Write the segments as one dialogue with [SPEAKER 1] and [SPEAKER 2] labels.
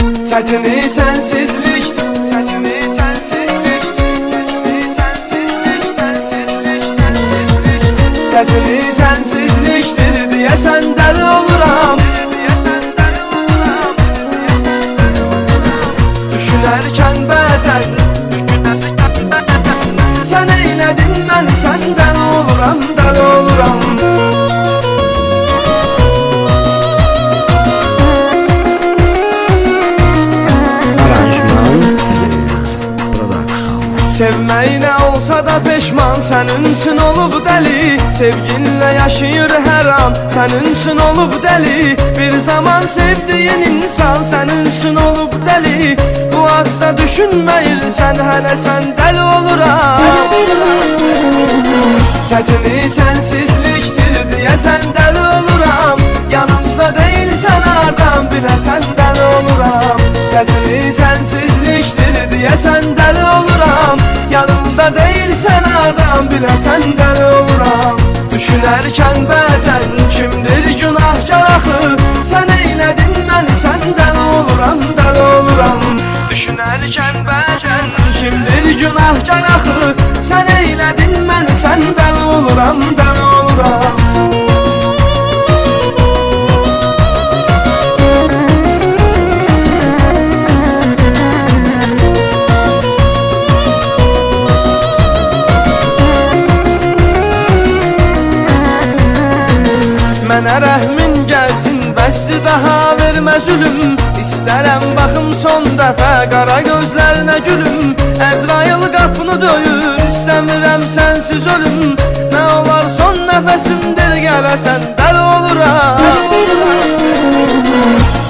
[SPEAKER 1] Çətini sənsizlikdir, çətini sənsizlik, çətini sənsizlik, sənsizlik, sənsizlik. Çətini sənsizlikdir deyəsən dəli oluram, deyəsən dəli oluram, deyəsən dəli oluram. Düşünərkən bəzən, sən eylədin məni, sən dəli oluram, dəli oluram. Sevməyinə olsa da peşman, sənin üçün olub dəli. Sevginlə yaşayır hər an, sənin üçün olub dəli. Bir zaman sevdiyin insan sənin üçün olub dəli. Bu haqda düşünməyirsən, hələ sən dəli oluram. Çətini sənsizlikdir deyəsən dəli oluram. Yanımda deyilsən hardan biləsən dəli oluram. Çətini sənsizlikdir deyəsən dəli oluram. Yanımda deyilsən hardan biləsən dəli oluram. Düşünərkən bəzən kimdir günahkar axı, sən eylədin məni, sən dəli oluram, dəli oluram. Düşünərkən bəzən kimdir günahkar axı, sən eylədin məni, sən dəli oluram, dəli oluram. Mənə rəhmin gəlsin, bəsdir daha vermə zülüm. İstərəm baxım son dəfə qara gözlərinə gülüm. Əzrail qapını döyür, istəmirəm sənsiz ölüm. Nə olar son nəfəsimdir, gələsən dəli oluram.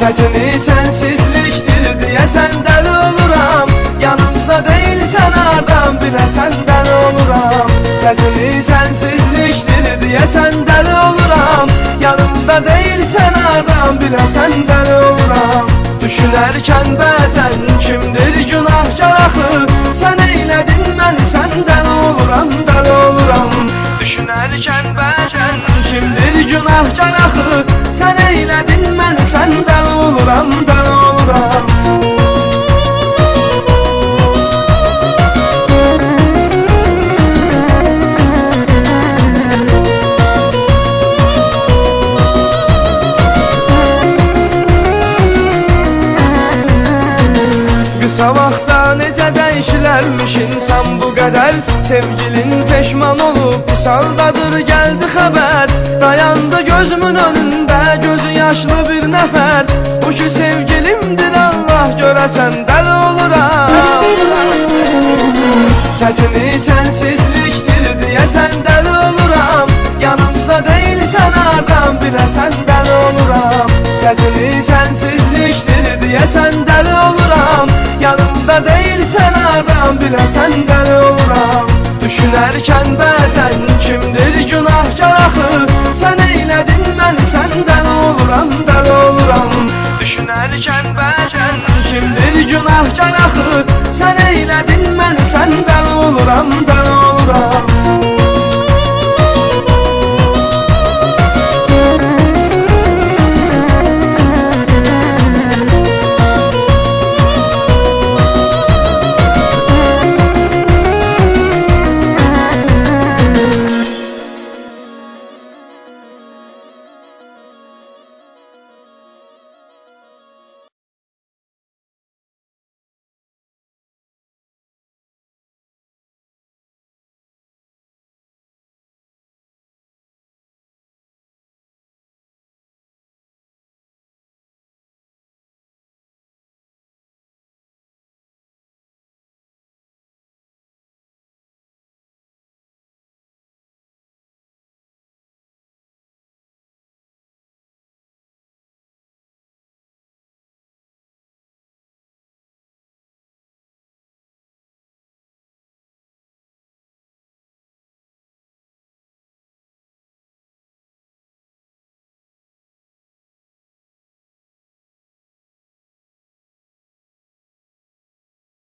[SPEAKER 1] Çətini sənsizlikdir deyəsən dəli oluram. Yanımda deyilsən hardan biləsən dəli oluram. Çətini sənsizlikdir deyəsən dəli oluram. Yanımda deyilsən hardan biləsən dəli oluram. Düşünərkən bəzən kimdir günahkar axı, sən eylədin məni, sən dəli oluram, dəli oluram. Düşünərkən bəzən kimdir günahkar axı, sən eylədin məni, sən dəli oluram, dəli oluram. Qısa vaxtda necə dəyişilərmiş insan bu qədər. Sevgilin peşman olub bu saldadır gəldi xəbər. Dayandı gözümün önündə gözü yaşlı bir nəfər. Bu ki sevgilimdir, Allah görəsən dəli oluram. Çətini sənsizlikdir deyəsən dəli oluram. Yanımda deyilsən hardan biləsən dəli oluram. Çətini sənsizlikdir deyəsən dəli oluram. Yanımda deyilsən hardan biləsən dəli oluram. Düşünərkən bəzən kimdir günahkar axı, sən eylədin məni, sən dəli oluram, dəli oluram. Düşünərkən bəzən kimdir günahkar axı, sən eylədin məni, sən dəli